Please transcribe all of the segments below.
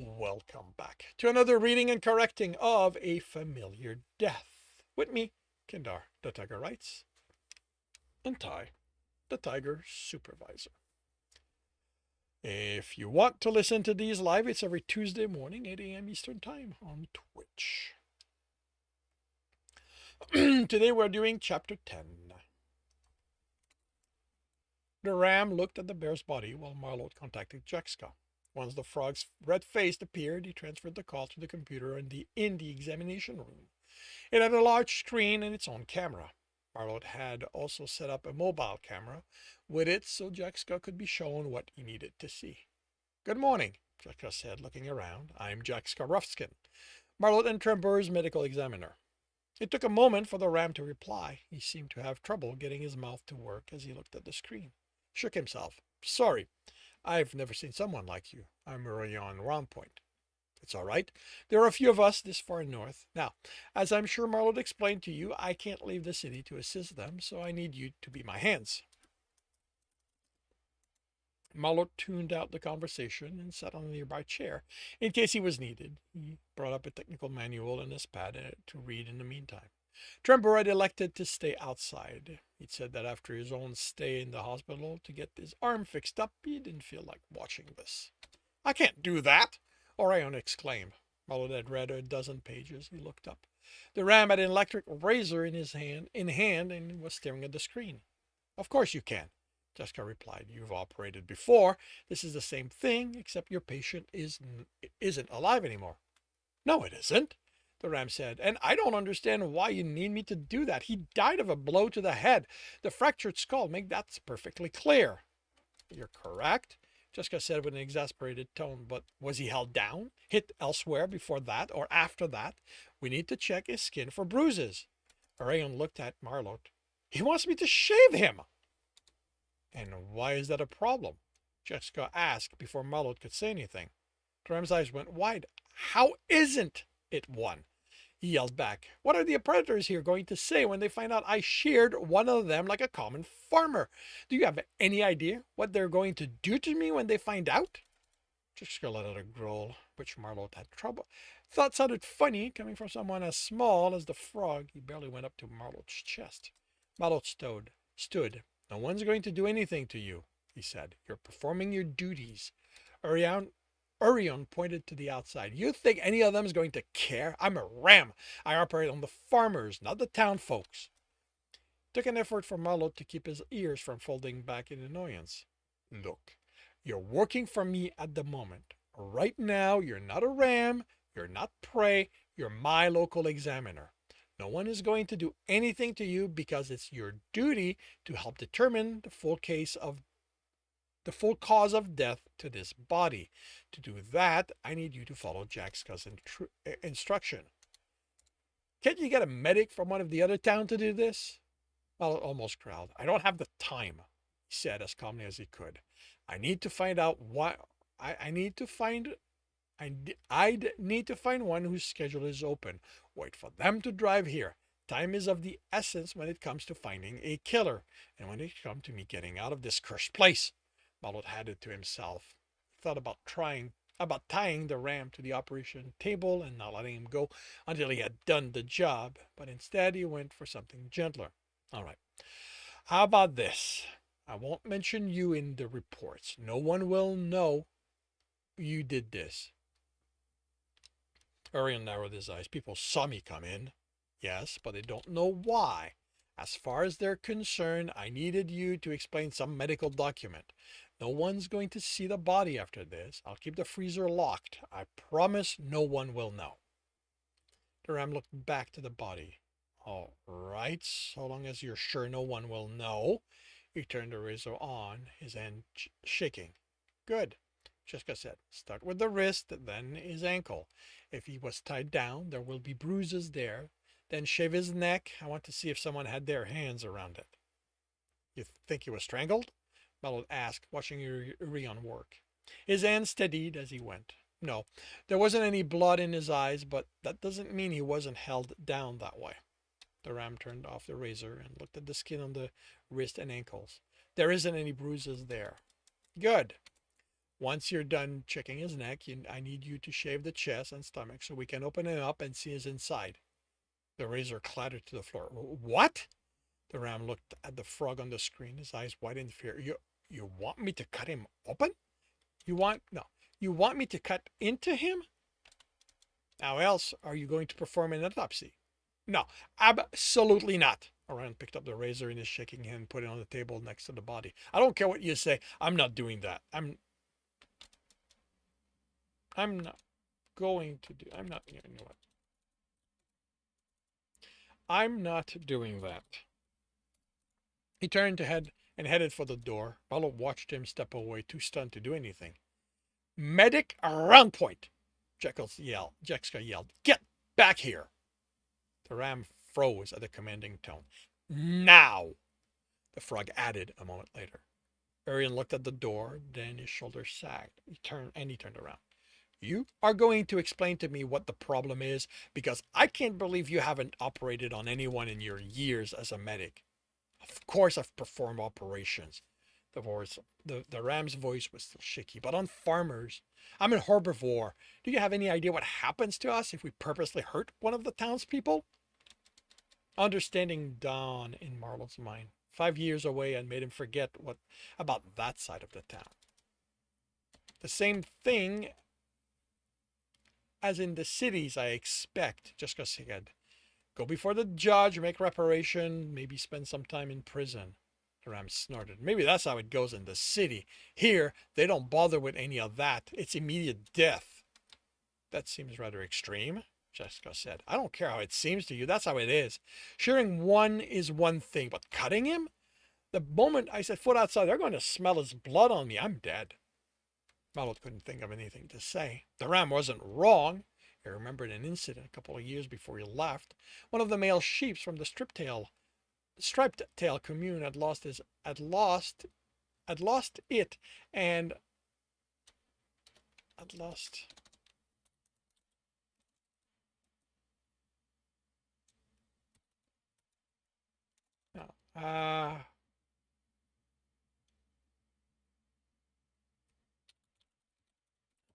Welcome back to another reading and correcting of A Familiar Death. With me, Kindar, the Tiger Writes, and Ty, the Tiger Supervisor. If you want to listen to these live, it's every Tuesday morning, 8 a.m. Eastern Time on Twitch. Today we're doing Chapter 10. The ram looked at the bear's body while Marlot contacted Jexka. Once the frog's red face appeared, he transferred the call to the computer in the examination room. It had a large screen and its own camera. Marlot had also set up a mobile camera with it so Jexka could be shown what he needed to see. "Good morning," Jexka said, looking around. "I'm Jexka Ruffskin, Marlot and Trembor's medical examiner." It took a moment for the ram to reply. He seemed to have trouble getting his mouth to work as he looked at the screen. He shook himself. "Sorry. I've never seen someone like you. I'm Rayon Roundpoint." "It's all right. There are a few of us this far north. Now, as I'm sure Marlot explained to you, I can't leave the city to assist them, so I need you to be my hands." Marlot tuned out the conversation and sat on a nearby chair in case he was needed. He brought up a technical manual and his pad to read in the meantime. Trembor had elected to stay outside. He'd said that after his own stay in the hospital to get his arm fixed up, he didn't feel like watching this. "I can't do that!" Orion exclaimed. Marlot had read a dozen pages. He looked up. The ram had an electric razor in hand, and was staring at the screen. "Of course you can," Jessica replied. "You've operated before. This is the same thing, except your patient isn't alive anymore." "No, it isn't," the ram said, "and I don't understand why you need me to do that. He died of a blow to the head. The fractured skull makes that perfectly clear." "You're correct," Jessica said with an exasperated tone, "but was he held down? Hit elsewhere before that or after that? We need to check his skin for bruises." Orion looked at Marlot. "He wants me to shave him!" "And why is that a problem?" Jessica asked before Marlot could say anything. Graham's eyes went wide. "How isn't it one?" He yelled back. "What are the predators here going to say when they find out I sheared one of them like a common farmer? Do you have any idea what they're going to do to me when they find out?" Jessica let out a growl, which Marlot had trouble. Thought sounded funny coming from someone as small as the frog. He barely went up to Marlot's chest. Marlot stood. "No one's going to do anything to you," he said. "You're performing your duties." Orion pointed to the outside. "You think any of them is going to care? I'm a ram. I operate on the farmers, not the town folks." It took an effort for Marlot to keep his ears from folding back in annoyance. "Look, you're working for me at the moment. Right now, you're not a ram. You're not prey. You're my local examiner. No one is going to do anything to you because it's your duty to help determine the full cause of death to this body. To do that, I need you to follow Jaxka's instruction." "Can't you get a medic from one of the other towns to do this?" Well, it almost growled. "I don't have the time," he said as calmly as he could. "I need to find out why. I'd need to find one whose schedule is open. Wait for them to drive here. Time is of the essence when it comes to finding a killer, and when it comes to me getting out of this cursed place." Marlot had it to himself. He thought about tying the ram to the operation table and not letting him go until he had done the job, but instead he went for something gentler. "All right. How about this? I won't mention you in the reports. No one will know you did this." Orion narrowed his eyes. "People saw me come in." "Yes, but they don't know why. As far as they're concerned, I needed you to explain some medical document. No one's going to see the body after this. I'll keep the freezer locked. I promise no one will know." The ram looked back to the body. "All right, so long as you're sure no one will know." He turned the razor on, his hand shaking. "Good," Jessica said. "Start with the wrist, then his ankle. If he was tied down, there will be bruises there. Then shave his neck. I want to see if someone had their hands around it." "You think he was strangled?" Marlot asked, watching Urion work. His hand steadied as he went. "No, there wasn't any blood in his eyes, but that doesn't mean he wasn't held down that way." The ram turned off the razor and looked at the skin on the wrist and ankles. "There isn't any bruises there." "Good. Once you're done checking his neck, I need you to shave the chest and stomach so we can open him up and see his inside. The razor clattered to the floor. What? The ram looked at the frog on the screen, his eyes wide in fear. You want me to cut him open? No. You want me to cut into him? How else are you going to perform an autopsy? No, absolutely not. Orion picked up the razor in his shaking hand and put it on the table next to the body. I don't care what you say. I'm not doing that. I'm not going to do. I'm not. You know what? I'm not doing that. He turned to head and headed for the door. Marlot watched him step away, too stunned to do anything. Medic around point! Jessica yelled. Get back here! The ram froze at the commanding tone. Now! The frog added a moment later. Arian looked at the door, then his shoulders sagged. He turned around. You are going to explain to me what the problem is, because I can't believe you haven't operated on anyone in your years as a medic. Of course I've performed operations. The ram's voice was still shaky. But on farmers, I'm a herbivore. Do you have any idea what happens to us if we purposely hurt one of the townspeople? Understanding dawned in Marlot's mind. 5 years away and made him forget about that side of the town. The same thing as in the cities, I expect, Jessica said. Go before the judge, make reparation, maybe spend some time in prison. The ram snorted. Maybe that's how it goes in the city. Here, they don't bother with any of that. It's immediate death. That seems rather extreme, Jessica said. I don't care how it seems to you. That's how it is. Shearing one is one thing, but cutting him? The moment I set foot outside, they're going to smell his blood on me. I'm dead. Marlot couldn't think of anything to say. The ram wasn't wrong. He remembered an incident a couple of years before he left. One of the male sheep from the striped tail commune had lost it and had lost no,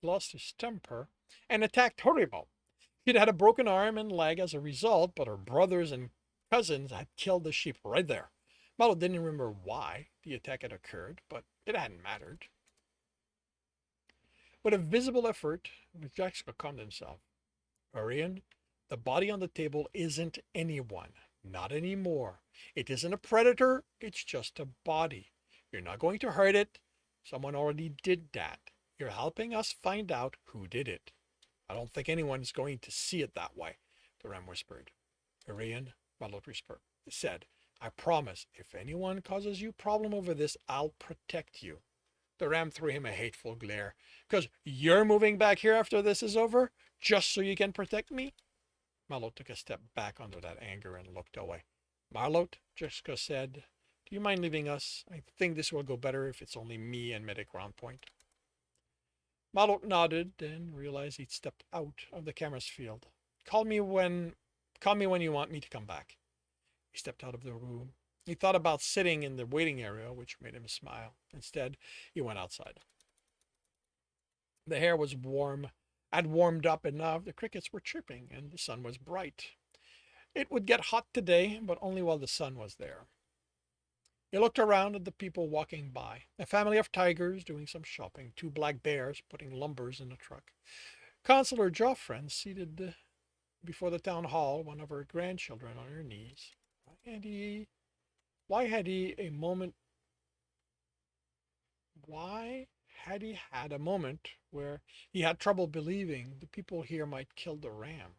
lost his temper and attacked Horibo. He'd had a broken arm and leg as a result, but her brothers and cousins had killed the sheep right there. Marlot didn't remember why the attack had occurred, but it hadn't mattered. With a visible effort, Jessica calmed himself. Arian, the body on the table isn't anyone. Not anymore. It isn't a predator, it's just a body. You're not going to hurt it. Someone already did that. You're helping us find out who did it. I don't think anyone is going to see it that way, the ram whispered. Arian, Marlot said, I promise, if anyone causes you problem over this, I'll protect you. The ram threw him a hateful glare. Because you're moving back here after this is over? Just so you can protect me? Marlot took a step back under that anger and looked away. Marlot, Jessica said, do you mind leaving us? I think this will go better if it's only me and Medic Roundpoint. Marlot nodded, then realized he'd stepped out of the camera's field. Call me when you want me to come back. He stepped out of the room. He thought about sitting in the waiting area, which made him smile. Instead, he went outside. The air was warm, had warmed up enough. The crickets were chirping, and the sun was bright. It would get hot today, but only while the sun was there. He looked around at the people walking by. A family of tigers doing some shopping. 2 black bears putting lumbers in a truck. Councilor Joffrin seated before the town hall, one of her grandchildren on her knees. Why had he had a moment where he had trouble believing the people here might kill the ram?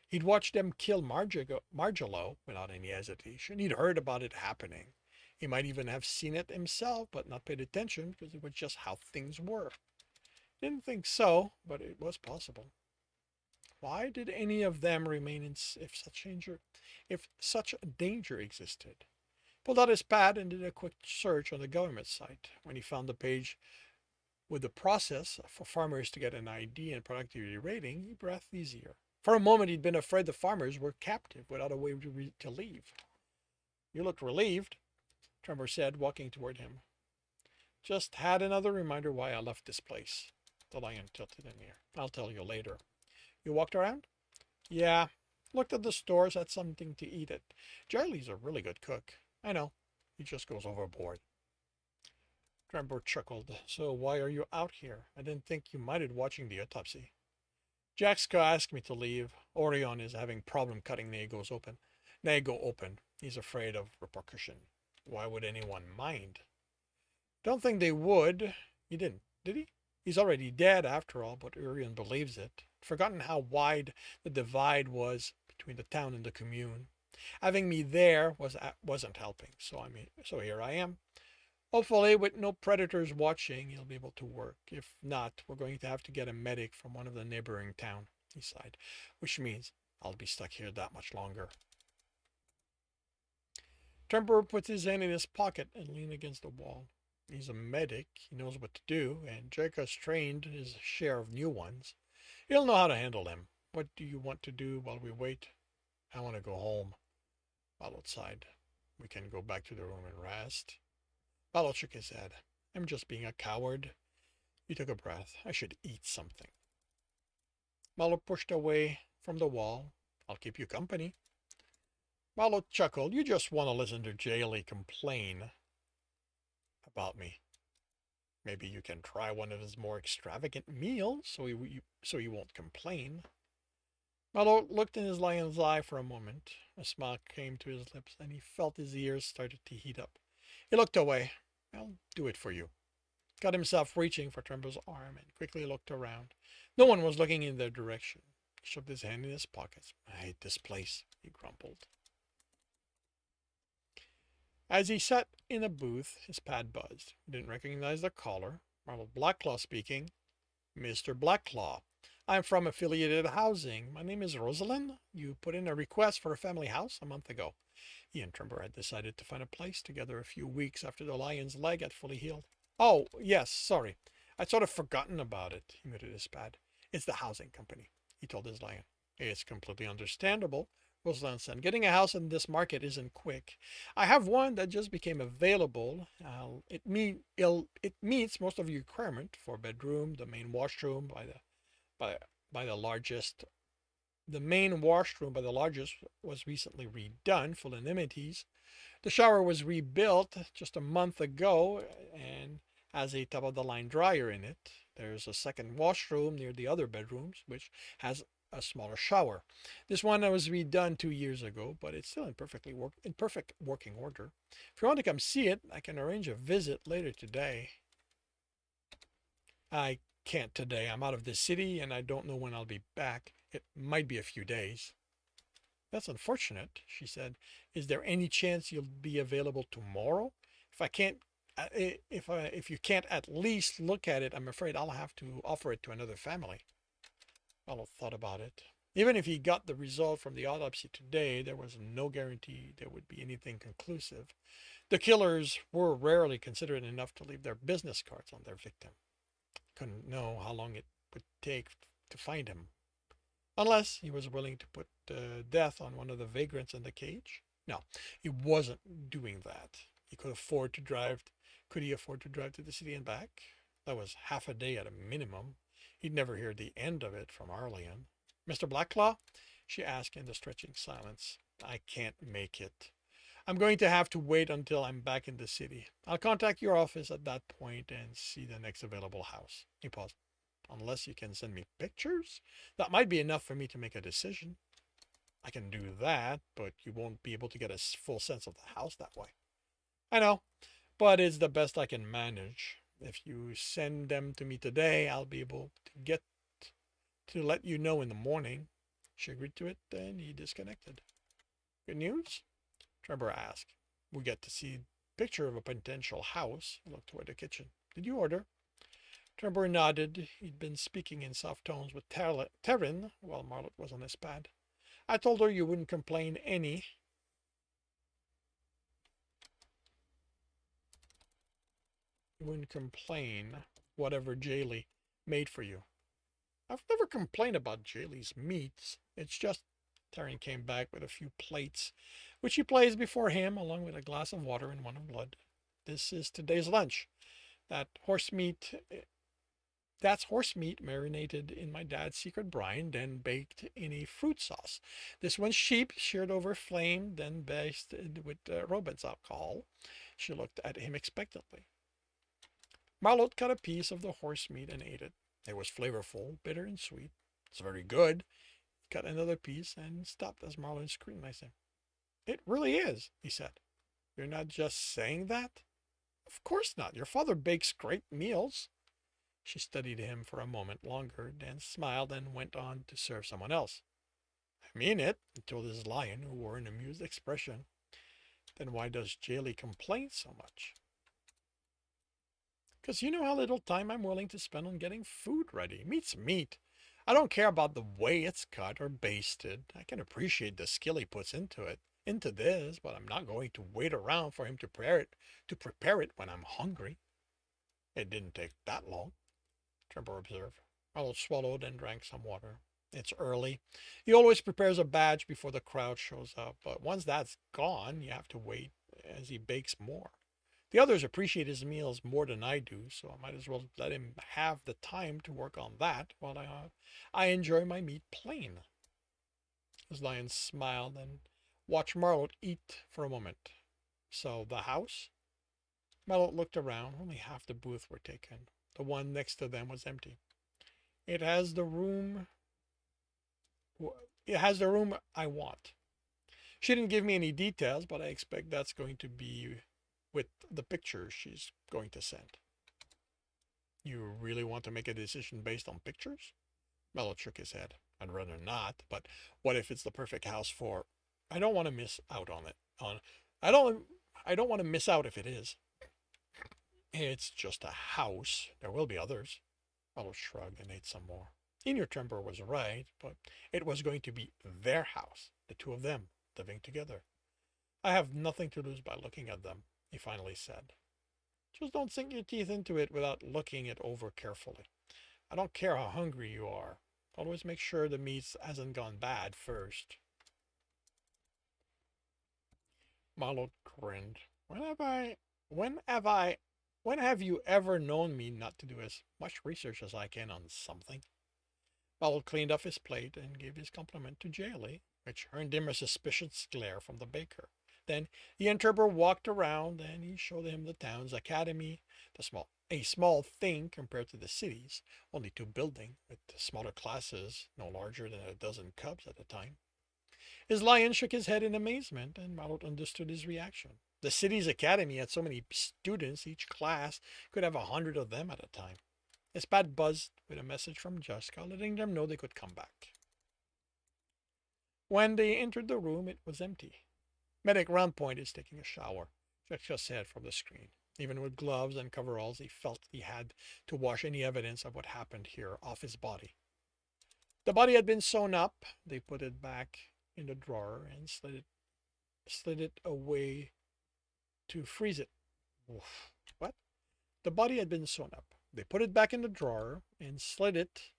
He'd watched them kill Margelo without any hesitation. He'd heard about it happening. He might even have seen it himself, but not paid attention because it was just how things were. Didn't think so, but it was possible. Why did any of them remain if such danger existed? Pulled out his pad and did a quick search on the government site. When he found the page with the process for farmers to get an ID and productivity rating, he breathed easier. For a moment, he'd been afraid the farmers were captive without a way to leave. You look relieved, Trembor said, walking toward him. Just had another reminder why I left this place. The lion tilted in the air. I'll tell you later. You walked around? Yeah. Looked at the stores, had something to eat it. Charlie's a really good cook. I know. He just goes overboard. Trembor chuckled. So why are you out here? I didn't think you minded watching the autopsy. Jaxka asked me to leave. Orion is having problem cutting Nago open. He's afraid of repercussion. Why would anyone mind? Don't think they would. He didn't, did he? He's already dead after all, but Urian believes it. Forgotten how wide the divide was between the town and the commune. Having me there wasn't helping, so here I am. Hopefully, with no predators watching, he'll be able to work. If not, we're going to have to get a medic from one of the neighboring towns, he sighed, which means I'll be stuck here that much longer. Trembor puts his hand in his pocket and leaned against the wall. He's a medic, he knows what to do, and Jericho's trained his share of new ones. He'll know how to handle them. What do you want to do while we wait? I want to go home. Marlot sighed. We can go back to the room and rest. Marlot shook his head. I'm just being a coward. He took a breath. I should eat something. Marlot pushed away from the wall. I'll keep you company. Marlot chuckled. You just want to listen to Jaylee complain about me. Maybe you can try one of his more extravagant meals so you won't complain. Marlot looked in his lion's eye for a moment. A smile came to his lips, and he felt his ears started to heat up. He looked away. I'll do it for you. Got himself reaching for Trembor's arm and quickly looked around. No one was looking in their direction. He shoved his hand in his pockets. I hate this place, he grumbled. As he sat in a booth, his pad buzzed. He didn't recognize the caller. Marlot Blackclaw speaking. Mr. Blackclaw, I'm from Affiliated Housing. My name is Rosalind. You put in a request for a family house a month ago. He and Trembor had decided to find a place together a few weeks after the lion's leg had fully healed. Oh, yes, sorry. I'd sort of forgotten about it, he muted his pad. It's the housing company, he told his lion. It's completely understandable, Rosalind said. Getting a house in this market isn't quick. I have one that just became available. It meets most of your requirement for bedroom, the main washroom by the largest. The main washroom by the largest was recently redone, full of amenities. The shower was rebuilt just a month ago and has a top-of-the-line dryer in it. There's a second washroom near the other bedrooms, which has a smaller shower. This one was redone 2 years ago, but it's still in perfect working order. If you want to come see it, I can arrange a visit later today. I can't today. I'm out of the city and I don't know when I'll be back. It might be a few days. That's unfortunate, she said. Is there any chance you'll be available tomorrow? If you can't at least look at it, I'm afraid I'll have to offer it to another family. Marlot thought about it. Even if he got the result from the autopsy today, there was no guarantee there would be anything conclusive. The killers were rarely considerate enough to leave their business cards on their victim. Couldn't know how long it would take to find him. Unless he was willing to put death on one of the vagrants in the cage. No, he wasn't doing that. Could he afford to drive to the city and back? That was half a day at a minimum. He'd never hear the end of it from Arlian. Mr. Blackclaw? She asked in the stretching silence. I can't make it. I'm going to have to wait until I'm back in the city. I'll contact your office at that point and see the next available house. He paused. Unless you can send me pictures? That might be enough for me to make a decision. I can do that, but you won't be able to get a full sense of the house that way. I know, but it's the best I can manage. If you send them to me today, I'll be able to let you know in the morning. She agreed to it, then he disconnected. Good news? Trembor asked. We get to see a picture of a potential house. He looked toward the kitchen. Did you order? Trembor nodded. He'd been speaking in soft tones with Terran while Marlot was on his pad. I told her you wouldn't complain any. You wouldn't complain whatever Jaylee made for you. I've never complained about Jaylee's meats. It's just Terran came back with a few plates, which he placed before him along with a glass of water and one of blood. This is today's lunch. That horse meat That's horse meat marinated in my dad's secret brine, then baked in a fruit sauce. This one's sheep, sheared over flame, then basted with Robin's alcohol. She looked at him expectantly. Marlot cut a piece of the horse meat and ate it. It was flavorful, bitter and sweet. It's very good. He cut another piece and stopped as Marlot scrutinized him. It really is, he said. You're not just saying that? Of course not. Your father bakes great meals. She studied him for a moment longer, then smiled and went on to serve someone else. I mean it, he told his lion, who wore an amused expression. Then why does Jaylee complain so much? Because you know how little time I'm willing to spend on getting food ready. Meat's meat. I don't care about the way it's cut or basted. I can appreciate the skill he puts into this, but I'm not going to wait around for him to prepare it when I'm hungry. It didn't take that long, Trevor observed. Marlowe swallowed and drank some water. It's early. He always prepares a batch before the crowd shows up, but once that's gone, you have to wait as he bakes more. The others appreciate his meals more than I do, so I might as well let him have the time to work on that while I enjoy my meat plain. His lion smiled and watched Marlowe eat for a moment. So, the house? Marlowe looked around. Only half the booths were taken. The one next to them was empty. It has the room. It has the room I want. She didn't give me any details, but I expect that's going to be with the pictures she's going to send. You really want to make a decision based on pictures? Mello shook his head. I'd rather not, but what if it's the perfect house for... I don't want to miss out on it. I don't I don't want to miss out if it is. It's just a house. There will be others. Mello shrugged and ate some more. Senior Trembor was right, but it was going to be their house, the two of them, living together. I have nothing to lose by looking at them, he finally said. Just don't sink your teeth into it without looking it over carefully. I don't care how hungry you are. Always make sure the meat hasn't gone bad first. Marlowe grinned. When have I, when have you ever known me not to do as much research as I can on something? Marlowe cleaned off his plate and gave his compliment to Jaylee, which earned him a suspicious glare from the baker. Then he and Trevor walked around and he showed him the town's academy, a small thing compared to the city's, only two buildings with smaller classes, no larger than a dozen cubs at a time. His lion shook his head in amazement, and Marlot understood his reaction. The city's academy had so many students, each class could have 100 of them at a time. His pad buzzed with a message from Jessica, letting them know they could come back. When they entered the room, it was empty. Medic Roundpoint is taking a shower, Jessica said from the screen. Even with gloves and coveralls, he felt he had to wash any evidence of what happened here off his body. The body had been sewn up. They put it back in the drawer and slid it away to freeze it. Oof. What? The body had been sewn up. They put it back in the drawer and slid it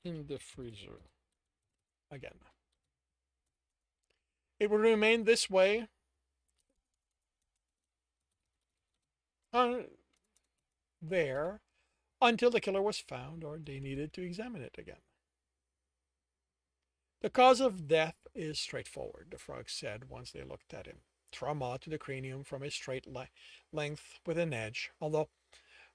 in the freezer again. It would remain this way there until the killer was found or they needed to examine it again. The cause of death is straightforward, the frog said once they looked at him. Trauma to the cranium from a straight length with an edge, although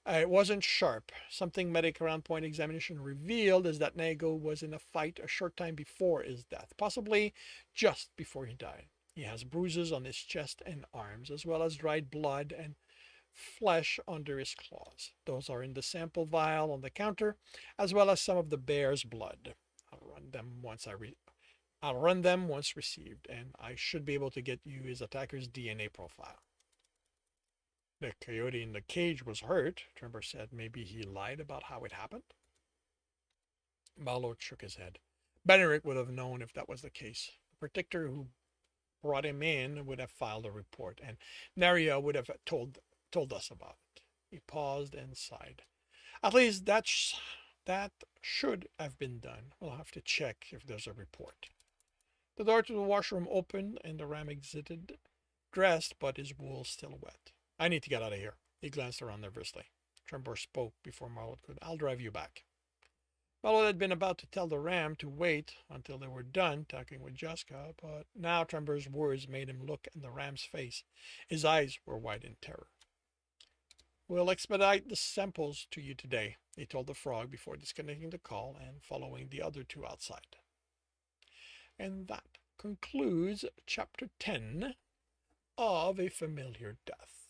it wasn't sharp. Something medic around point examination revealed is that Nago was in a fight a short time before his death, possibly just before he died. He has bruises on his chest and arms, as well as dried blood and flesh under his claws. Those are in the sample vial on the counter, as well as some of the bear's blood. I'll run them once received, and I should be able to get you his attacker's DNA profile. The coyote in the cage was hurt, Tremor said. Maybe he lied about how it happened? Marlowe shook his head. Benerick would have known if that was the case. The protector who brought him in would have filed a report, and Naria would have told us about it. He paused and sighed. At least that should have been done. We'll have to check if there's a report. The door to the washroom opened and the ram exited, dressed but his wool still wet. I need to get out of here. He glanced around nervously. Trembor spoke before Marlot could. I'll drive you back. Marlot had been about to tell the ram to wait until they were done talking with Jessica, but now Trembor's words made him look in the ram's face. His eyes were wide in terror. We'll expedite the samples to you today, he told the frog before disconnecting the call and following the other two outside. And that concludes Chapter 10 of A Familiar Death.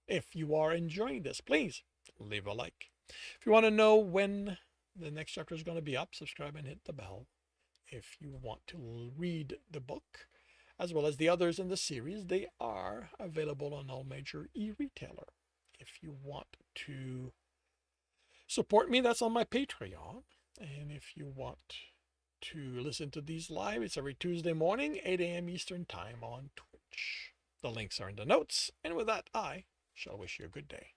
If you are enjoying this, please leave a like. If you want to know when the next chapter is going to be up, subscribe and hit the bell. If you want to read the book, as well as the others in the series, they are available on all major e-retailer. If you want to support me, that's on my Patreon. And if you want to listen to these live, it's every Tuesday morning, 8 a.m. Eastern Time on Twitch. The links are in the notes. And with that, I shall wish you a good day.